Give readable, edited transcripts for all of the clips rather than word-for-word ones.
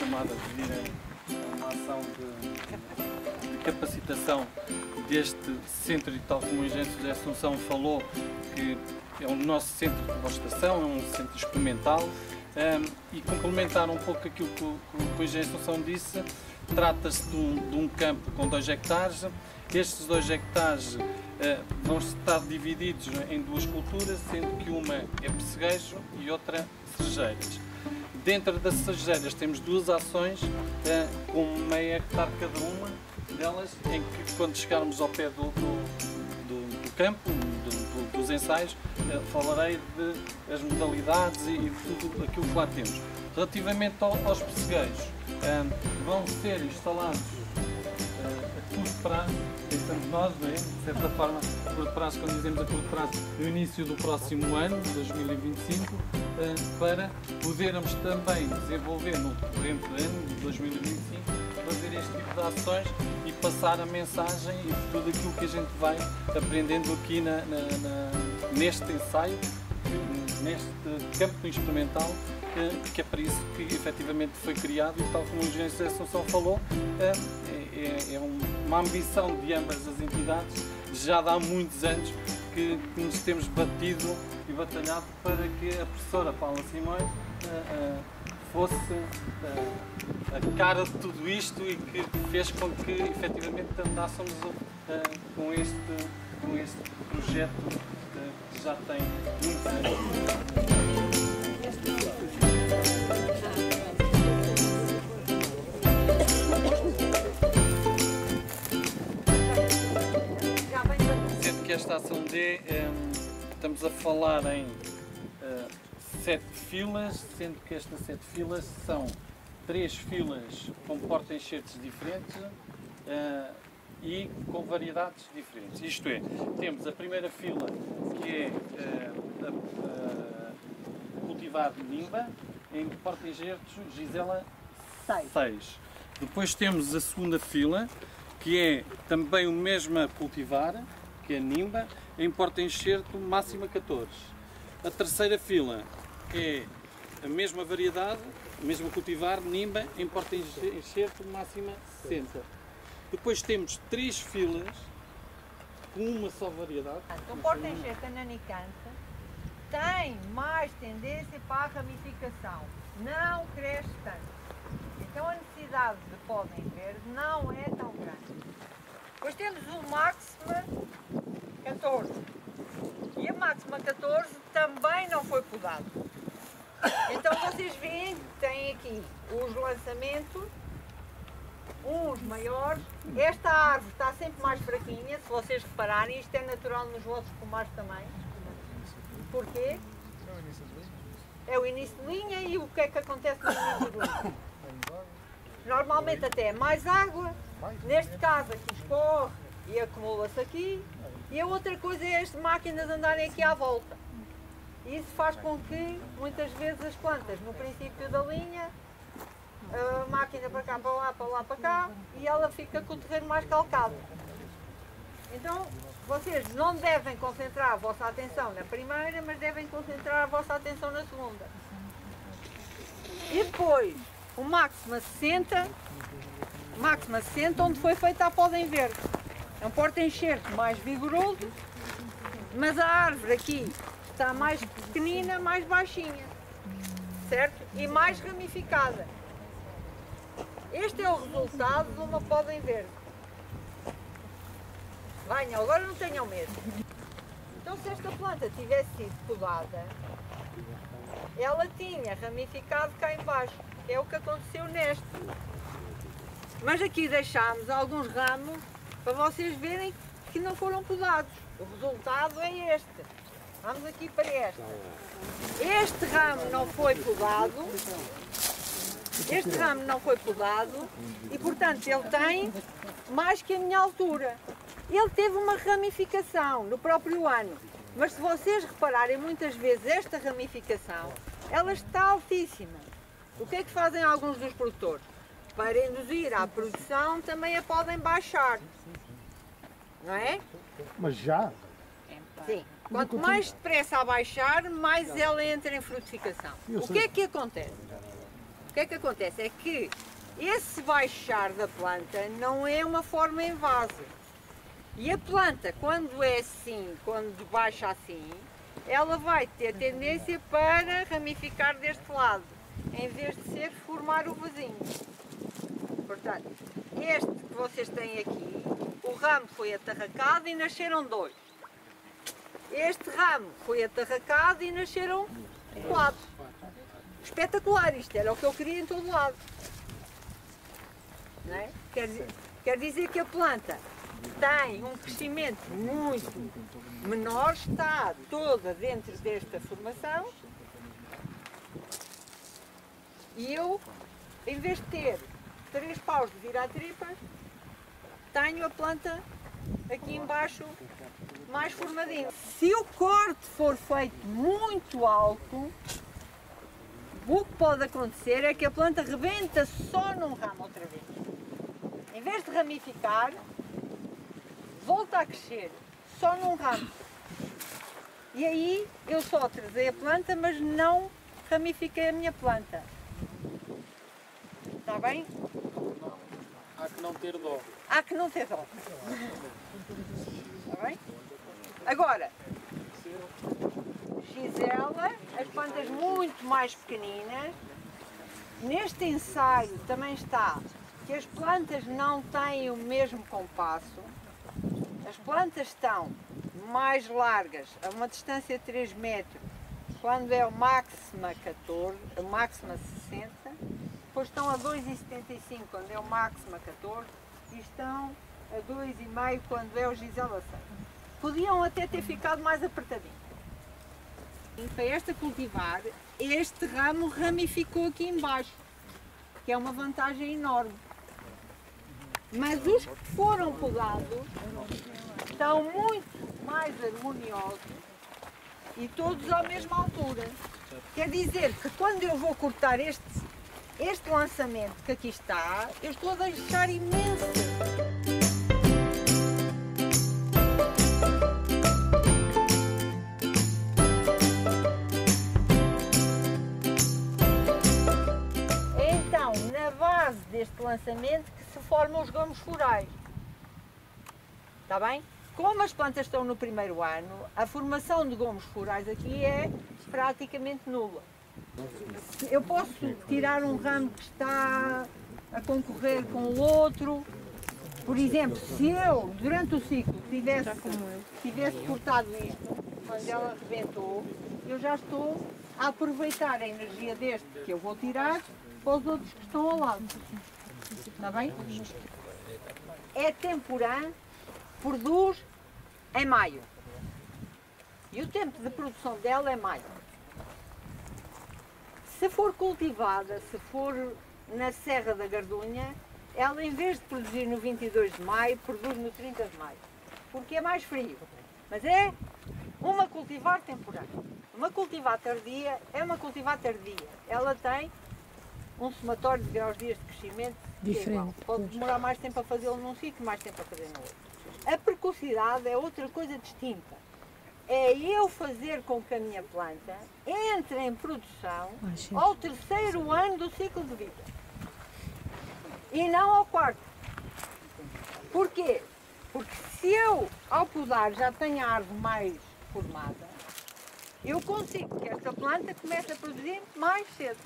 chamada a vir a uma ação de capacitação deste centro, e tal como o engenheiro José Assunção falou, que é o nosso centro de demonstração, é um centro experimental, e complementar um pouco aquilo que o engenheiro Assunção disse. Trata-se de um campo com 2 hectares. Estes 2 hectares vão estar divididos em 2 culturas, sendo que uma é pessegueiro e outra cerejeiras. Dentro das cerejeiras temos 2 ações com meio hectare cada uma delas, em que quando chegarmos ao pé do campo, dos ensaios, falarei das modalidades e de tudo aquilo que lá temos. Relativamente aos pessegueiros, vão ser instalados a curto prazo, pensamos nós, não é? De certa forma, a curto prazo, quando dizemos a curto prazo, no início do próximo ano, 2025, para podermos também desenvolver no corrente ano de 2025, fazer este tipo de ações e passar a mensagem e tudo aquilo que a gente vai aprendendo aqui neste ensaio, neste campo experimental, que é para isso que efetivamente foi criado, e tal como o engenheiro José Assunção falou, é uma ambição de ambas as entidades, já há muitos anos que nos temos batido e batalhado para que a professora Paula Simões fosse a cara de tudo isto e que fez com que efetivamente andássemos com este projeto que já tem muitos anos. Sendo que esta ação D, estamos a falar em 7 filas, sendo que estas 7 filas são 3 filas com porta-enxertos diferentes e com variedades diferentes. Isto é, temos a primeira fila, que é cultivar nimba, em porta-enxertos Gisela 6. Depois temos a segunda fila, que é também o mesmo a cultivar, que é nimba, em porta-enxerto máxima 14. A terceira fila é a mesma variedade, a mesma cultivar, nimba, em porta-enxerto máxima 60. Depois temos 3 filas com uma só variedade. O porta-enxerto ananicante tem mais tendência para a ramificação, não cresce tanto. Então a necessidade de pólen verde não é tão grande. Depois temos o máxima 14. E a máxima 14 também não foi podado. Então vocês veem que tem aqui os lançamentos, uns maiores. Esta árvore está sempre mais fraquinha, se vocês repararem, isto é natural nos vossos pomares também. Porquê? É o início de linha, e o que é que acontece no início de linha? Normalmente até é mais água, neste caso aqui escorre e acumula-se aqui, e a outra coisa é as máquinas andarem aqui à volta. Isso faz com que muitas vezes as plantas, no princípio da linha, a máquina para cá, para lá, para lá, para cá, e ela fica com o terreno mais calcado. Então, vocês não devem concentrar a vossa atenção na primeira, mas devem concentrar a vossa atenção na segunda. E depois, o máxima 60, onde foi feita a poda em verde. É um porta-enxerto mais vigoroso, mas a árvore aqui está mais pequenina, mais baixinha, certo? E mais ramificada. Este é o resultado de uma poda em verde. Venham, agora não tenham medo. Então, se esta planta tivesse sido podada, ela tinha ramificado cá em baixo, que é o que aconteceu neste. Mas aqui deixámos alguns ramos para vocês verem que não foram podados. O resultado é este. Vamos aqui para este. Este ramo não foi podado. Este ramo não foi podado e, portanto, ele tem mais que a minha altura. Ele teve uma ramificação no próprio ano, mas se vocês repararem muitas vezes esta ramificação, ela está altíssima. O que é que fazem alguns dos produtores? Para induzir à produção também a podem baixar, não é? Mas já? Sim. Quanto mais depressa a baixar, mais ela entra em frutificação. O que é que acontece? O que é que acontece? É que esse baixar da planta não é uma forma em vaso. E a planta, quando é assim, quando baixa assim, ela vai ter tendência para ramificar deste lado, em vez de ser formar o vasinho. Portanto, este que vocês têm aqui, o ramo foi atarracado e nasceram 2. Este ramo foi atarracado e nasceram 4. Espetacular, isto era o que eu queria em todo lado. Não é? Quer dizer que a planta tem um crescimento muito menor, está toda dentro desta formação, e eu, em vez de ter 3 paus de virar tripas, tenho a planta aqui embaixo mais formadinha. Se o corte for feito muito alto, o que pode acontecer é que a planta rebenta só num ramo outra vez. Em vez de ramificar, volta a crescer só num ramo. E aí eu só trazei a planta, mas não ramifiquei a minha planta. Está bem? Há que não ter dó. Há que não ter dó. Está bem? Agora, Gisela, as plantas muito mais pequeninas. Neste ensaio também está que as plantas não têm o mesmo compasso. As plantas estão mais largas, a uma distância de 3 metros, quando é o máxima 14, o máxima 60, depois estão a 2,75 quando é o máxima 14 e estão a 2,5 quando é o Gisela 6. Podiam até ter ficado mais apertadinho. E para esta cultivar, este ramo ramificou aqui embaixo, que é uma vantagem enorme. Mas os que foram podados estão muito mais harmoniosos e todos à mesma altura. Quer dizer que quando eu vou cortar este lançamento que aqui está, eu estou a deixar imenso. É então na base deste lançamento que se formam os gomos florais. Está bem? Como as plantas estão no primeiro ano, a formação de gomos florais aqui é praticamente nula. Eu posso tirar um ramo que está a concorrer com o outro. Por exemplo, se eu, durante o ciclo, tivesse cortado isto, quando ela rebentou, eu já estou a aproveitar a energia deste que eu vou tirar para os outros que estão ao lado. Está bem? É temporã, produz em maio. E o tempo de produção dela é maio. Se for cultivada, se for na Serra da Gardunha, ela em vez de produzir no 22 de maio, produz no 30 de maio. Porque é mais frio. Mas é uma cultivar temporã. Uma cultivar tardia é uma cultivar tardia. Ela tem um somatório de graus dias de crescimento diferente. Pode demorar mais tempo a fazê-lo num sítio, mais tempo a fazer no outro. A precocidade é outra coisa distinta. É eu fazer com que a minha planta entre em produção ao 3º ano do ciclo de vida. E não ao 4º. Porquê? Porque se eu, ao podar, já tenho a árvore mais formada, eu consigo que esta planta comece a produzir mais cedo.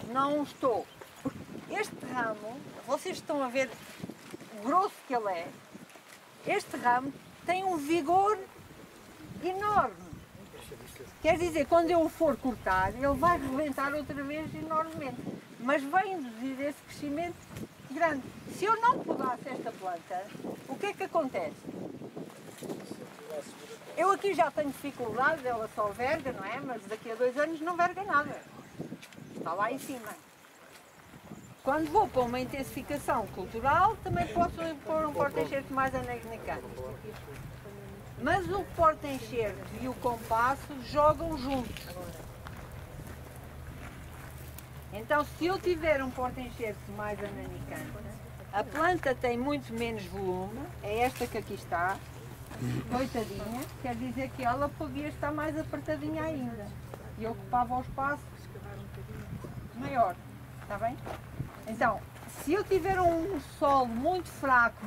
Não estou. Este ramo, vocês estão a ver o grosso que ele é, este ramo tem um vigor enorme. Quer dizer, quando eu o for cortar, ele vai rebentar outra vez enormemente. Mas vai induzir esse crescimento grande. Se eu não podasse esta planta, o que é que acontece? Eu aqui já tenho dificuldade, ela só verga, não é? Mas daqui a 2 anos não verga nada. Está lá em cima. Quando vou para uma intensificação cultural, também posso pôr um porta-enxerto mais ananicante. Mas o porta-enxerto e o compasso jogam juntos. Então, se eu tiver um porta-enxerto mais ananicante, a planta tem muito menos volume, é esta que aqui está, coitadinha, quer dizer que ela podia estar mais apertadinha ainda e ocupava o espaço maior. Está bem? Então, se eu tiver um solo muito fraco,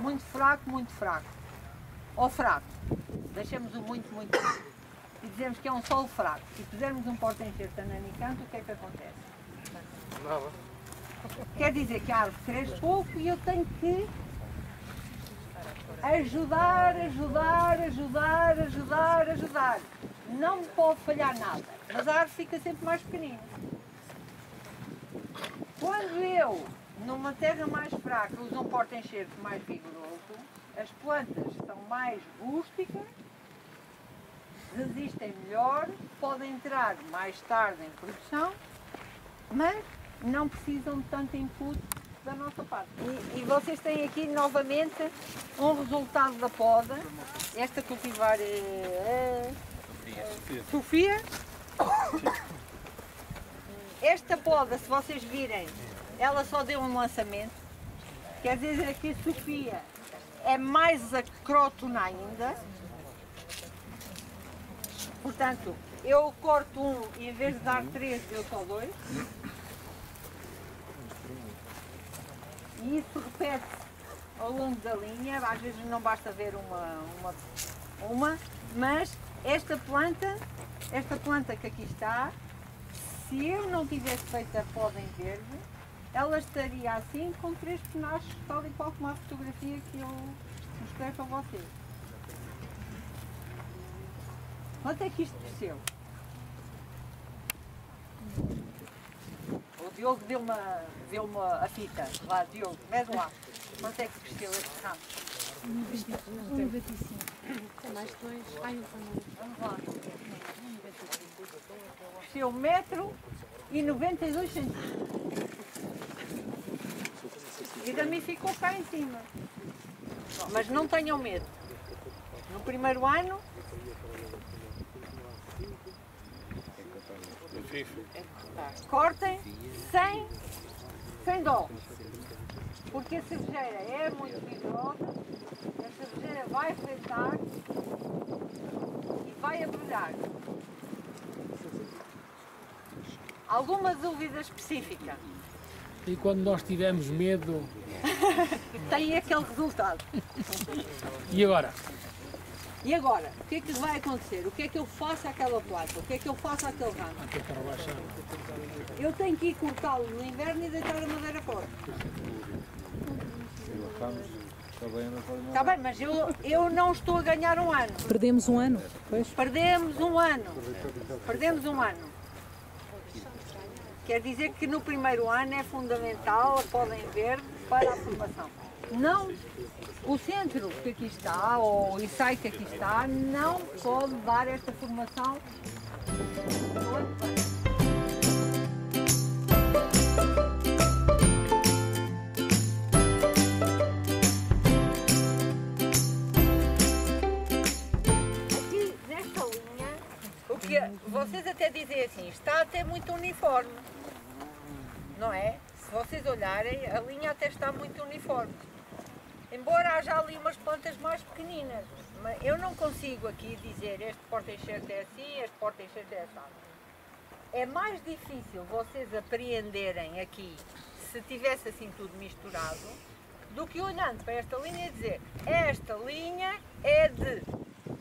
ou fraco, deixamos o muito e dizemos que é um solo fraco, e pusermos um porta-enxerto ananicante, o que é que acontece? Nada. Quer dizer que a árvore cresce pouco e eu tenho que ajudar. Não me pode falhar nada, mas a árvore fica sempre mais pequenina. Quando eu, numa terra mais fraca, uso um porta-enxerto mais vigoroso, as plantas são mais rústicas, resistem melhor, podem entrar mais tarde em produção, mas não precisam de tanto input da nossa parte. E vocês têm aqui novamente um resultado da poda. Esta cultivar é Sofia. Esta poda, se vocês virem, ela só deu um lançamento. Quer dizer que a Sofia é mais acrótona ainda. Portanto, eu corto um e em vez de dar 3, deu só 2. E isso repete-se ao longo da linha. Às vezes não basta ver uma, mas esta planta que aqui está, se eu não tivesse feito a poda em verde, ela estaria assim com 3 penachos, tal e qual como a fotografia que eu mostrei para vocês. Quanto é que isto cresceu? O Diogo deu-me a fita. Lá, Diogo, mede lá. Quanto é que cresceu estes ramos? 95. É mais 2. Ai, vamos lá. Cresceu 1,92 m. E da mim ficou cá em cima. Mas não tenham medo. No primeiro ano, cortem sem dó. Porque a cerejeira é muito vigorosa, a cerejeira vai enfrentar e vai abrolhar. Alguma dúvida específica? E quando nós tivermos medo... Tem aquele resultado. E agora? E agora? O que é que vai acontecer? O que é que eu faço àquela planta? O que é que eu faço àquele ramo? Eu tenho que ir cortá-lo no inverno e deitar a madeira fora. Está bem, mas eu não estou a ganhar um ano. Perdemos um ano. Pois. Perdemos um ano. Quer dizer que no primeiro ano é fundamental a poda em verde para a formação. Não, o centro que aqui está, ou o ensaio que aqui está, não pode dar esta formação no ano que vem. Aqui nesta linha, o que vocês até dizem assim, está até muito uniforme, não é? Se vocês olharem, a linha até está muito uniforme. Embora haja ali umas plantas mais pequeninas, mas eu não consigo aqui dizer este porta-enxerto é assim, este porta-enxerto é assim. É mais difícil vocês apreenderem aqui, se tivesse assim tudo misturado, do que olhando para esta linha e dizer esta linha é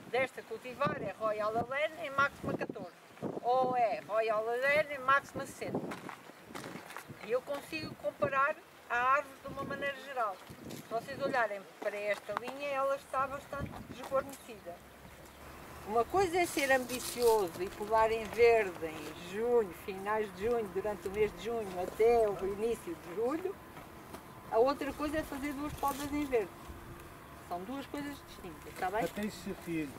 desta cultivar é Royal Alene em máxima 14, ou é Royal Alene em máxima 60. E eu consigo comparar a árvore de uma maneira geral. Se vocês olharem para esta linha, ela está bastante desguarnecida. Uma coisa é ser ambicioso e podar em verde em junho, finais de junho, durante o mês de junho até o início de julho. A outra coisa é fazer 2 podas em verde. São 2 coisas distintas, está bem? Até se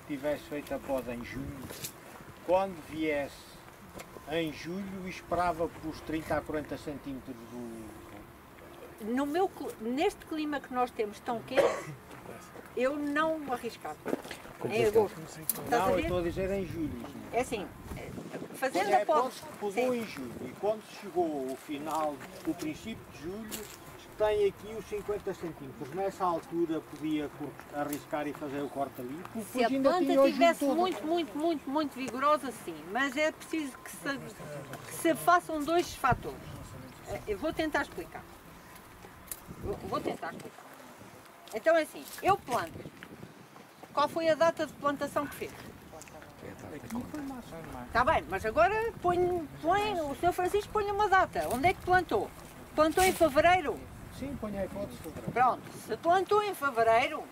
tivesse feito a poda em junho, quando viesse em julho, esperava pelos 30 a 40 centímetros do... Neste clima que nós temos tão quente, eu não arriscava. Em agosto. Não, eu estou a dizer em julho. É assim, fazendo a poda... Podou em julho e quando chegou o final, o princípio de julho, tem aqui os 50 centímetros. Nessa altura podia arriscar e fazer o corte ali. Se a planta estivesse muito vigorosa, sim. Mas é preciso que se façam 2 fatores. Eu vou tentar explicar. Vou tentar explicar. Então é assim, eu planto. Qual foi a data de plantação que fez? Está bem, mas agora põe, o Sr. Francisco põe uma data. Onde é que plantou? Plantou em fevereiro? Sim, põe a hipótese. Pronto, se plantou em fevereiro,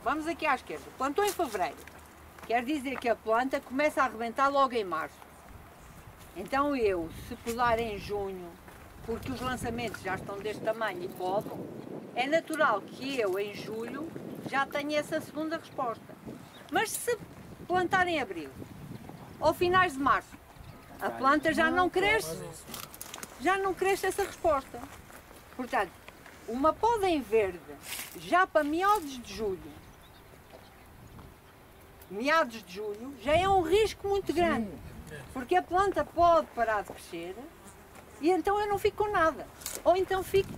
vamos aqui à esquerda, plantou em fevereiro, quer dizer que a planta começa a arrebentar logo em março. Então eu, se podar em junho, porque os lançamentos já estão deste tamanho e podam, é natural que eu, em julho, já tenha essa segunda resposta. Mas se plantar em abril, ou finais de março, a planta já não cresce essa resposta. Portanto, uma poda em verde, já para meados de julho, já é um risco muito grande, porque a planta pode parar de crescer e então eu não fico com nada. Ou então fico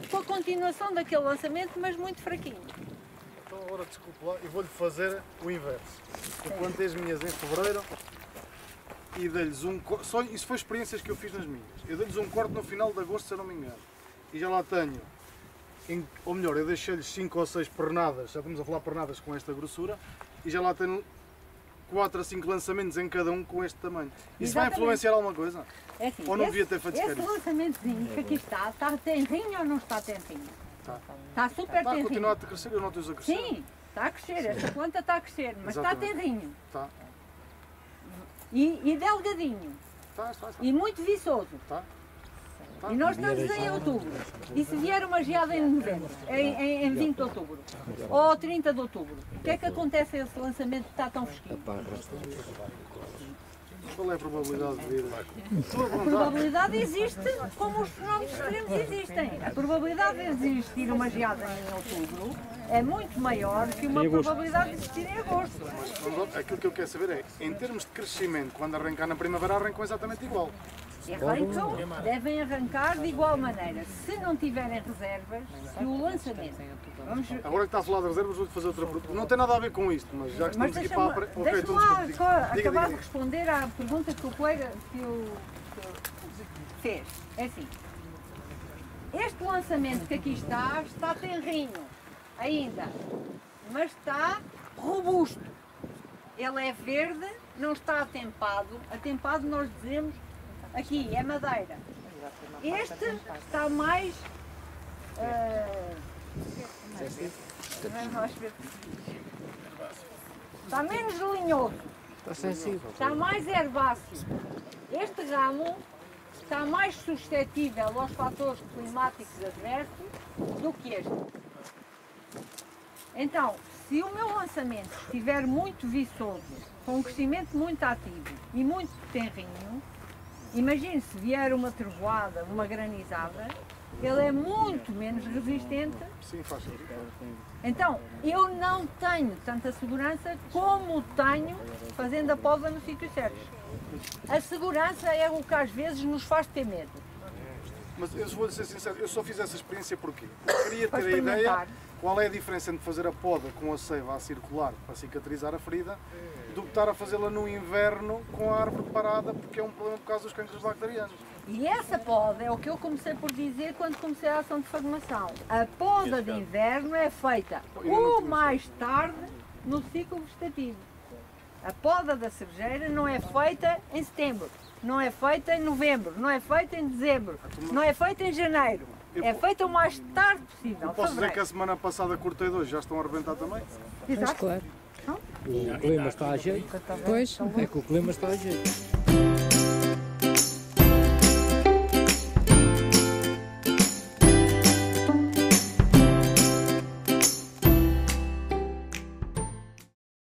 com a continuação daquele lançamento, mas muito fraquinho. Então agora, desculpe lá, eu vou-lhe fazer o inverso. Eu plantei as minhas em fevereiro e dei-lhes um corte, isso foi experiências que eu fiz nas minhas. Eu dei-lhes um corte no final de agosto, se eu não me engano. E já lá tenho, ou melhor, eu deixei-lhes 5 ou 6 pernadas, já estamos a falar pernadas com esta grossura, e já lá tenho 4 a 5 lançamentos em cada um com este tamanho. Isso vai influenciar alguma coisa? É assim, ou não devia ter feito sequer esse isso? lançamentozinho que aqui está tenrinho ou não está tenrinho? Está super Está a tenrinho. continuar a crescer, eu noto-os a crescer. Sim, está a crescer, esta planta está a crescer, mas Exatamente. está tenrinho. Está. E delgadinho. Está. E muito viçoso. Está. E nós estamos em outubro. E se vier uma geada em novembro, em 20 de outubro, ou 30 de outubro, o que é que acontece a esse lançamento que está tão fresquinho? Qual é a probabilidade de vir? A probabilidade existe como os fenómenos extremos existem. A probabilidade de existir uma geada em outubro é muito maior que uma probabilidade de existir em agosto. Mas aquilo que eu quero saber é, em termos de crescimento, quando arrancar na primavera, arrancam exatamente igual. Arrancam, devem arrancar de igual maneira. Se não tiverem reservas, se o lançamento... Agora que está a falar de reservas, vou-te fazer outra pergunta. Não tem nada a ver com isto, mas já que estamos aqui para... Deixa-me lá só acabar de responder à pergunta que o colega que fez. É assim, este lançamento que aqui está tenrinho ainda, mas está robusto. Ele é verde, não está atempado. Atempado nós dizemos aqui, é madeira. Este está mais... está menos linhoso. Está mais herbáceo. Este ramo está mais suscetível aos fatores climáticos adversos do que este. Então, se o meu lançamento estiver muito viçoso, com um crescimento muito ativo e muito tenrinho, imagine se vier uma trovoada, uma granizada, ele é muito menos resistente. Sim, faz sentido. Então, eu não tenho tanta segurança como tenho fazendo a poda no sítio certo. A segurança é o que às vezes nos faz ter medo. Mas eu vou ser sincero, eu só fiz essa experiência porque queria Para ter a ideia experimentar. qual é a diferença entre fazer a poda com a seiva a circular para cicatrizar a ferida do que estar a fazê-la no inverno com a árvore parada, porque é um problema por causa dos cancros bacterianos. E essa poda é o que eu comecei por dizer quando comecei a ação de fagmação. A poda de inverno é feita o mais tarde no ciclo vegetativo. A poda da cerejeira não é feita em setembro, não é feita em novembro, não é feita em dezembro, não é feita em janeiro. É feita o mais tarde possível. Eu posso dizer fevereiro. que a semana passada cortei 2, já estão a arrebentar também? Exato. Claro. O clima está a jeito. Pois. É que o clima está a jeito.